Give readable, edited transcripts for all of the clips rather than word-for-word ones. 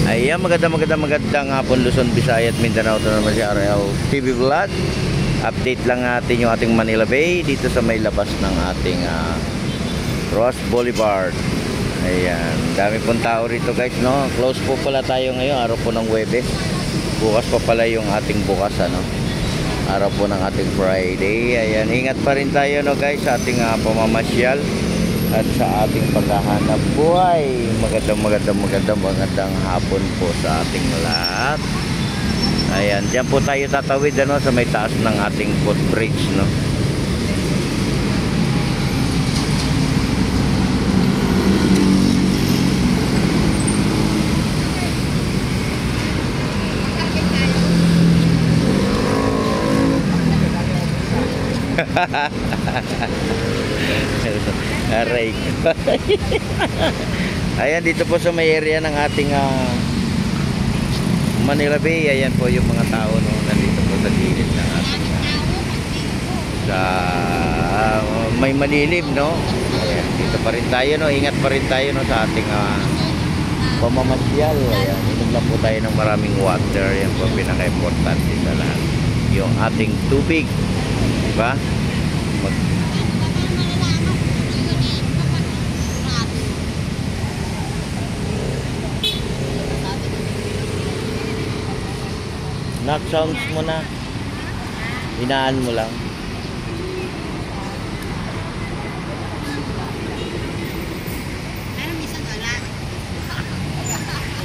Ayan, magandang hapon Luzon, Visayas at Mindanao. Ito naman si RL TV Vlog. Update lang natin yung ating Manila Bay dito sa may labas ng ating Ross Boulevard. Ayan, dami pong tao rito guys, no? Close po pala tayo ngayon, araw po ng Huwebes. Bukas pa pala yung ating bukas, ano? Araw po ng ating Friday. Ayan, ingat pa rin tayo, no guys, sa ating pamamasyal at sa ating paghahanap buhay. Magandang hapon po sa ating lahat. Ayan, diyan po tayo tatawid, ano, sa may taas ng ating footbridge, no? Aray. Ayan, dito po sa may area ng ating Manila Bay. Ayan po yung mga tao, no, nandito po sa gilid ng ating sa may malilim, no. Ayan, dito pa rin tayo, no. Ingat pa rin tayo, no, sa ating pamamasyal. Ayan, inom lang po tayo ng maraming water. Yan po pinaka-importante sa lahat, yung ating tubig, diba? Knock sounds mo na. Hinaan mo lang.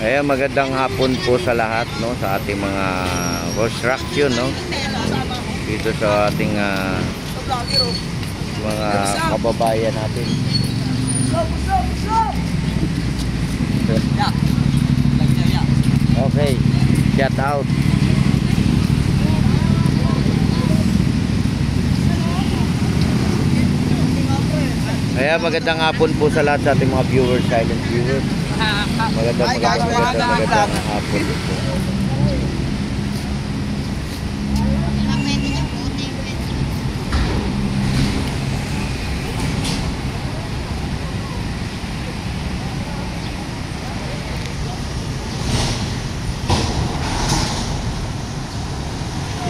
Ayan, magandang hapon po sa lahat, no, sa ating mga construction, no, dito sa ating mga kababayan natin. Okay, shout out. Ayan, magandang hapon po sa lahat sa ating mga viewers, silent viewers. Magandang hapon po.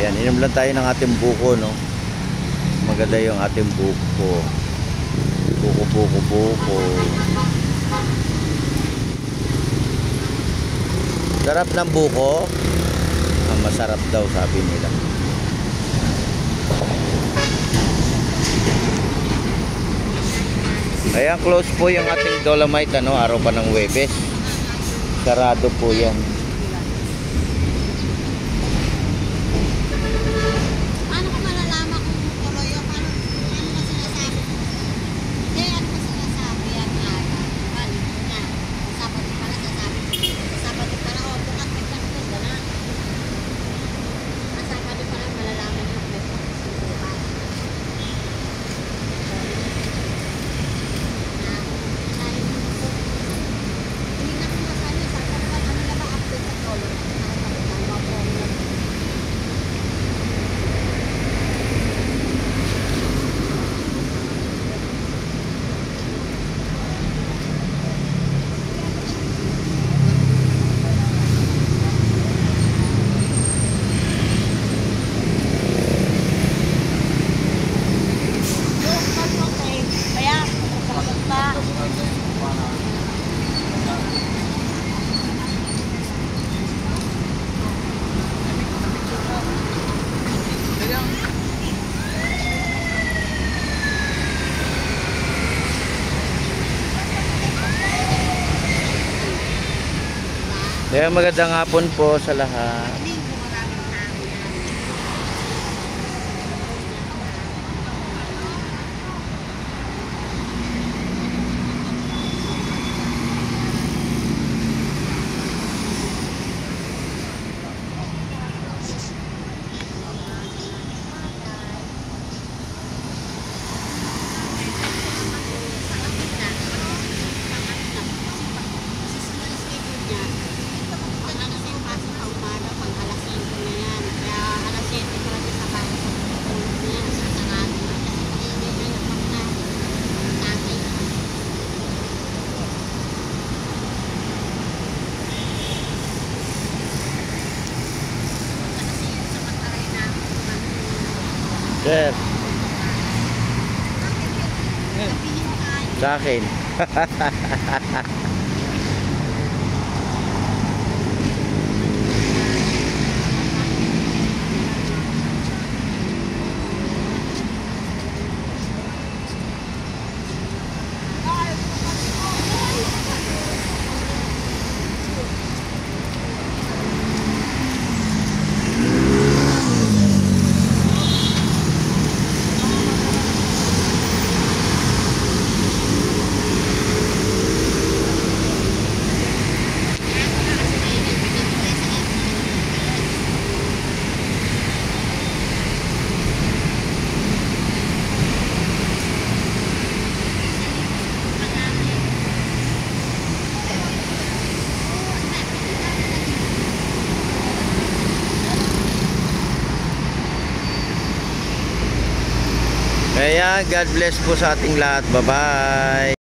Yan, inom lang tayo ng ating buko, no. Maganda yung ating buko. Buko. Sarap ng buko. Ang masarap daw, sabi nila. Ayan, close po yung ating Dolomite, ano, araw pa ng Huwebes. Sarado po yan. Kaya magandang hapon po sa lahat. Sir. Sa akin. Kaya God bless po sa ating lahat. Bye-bye.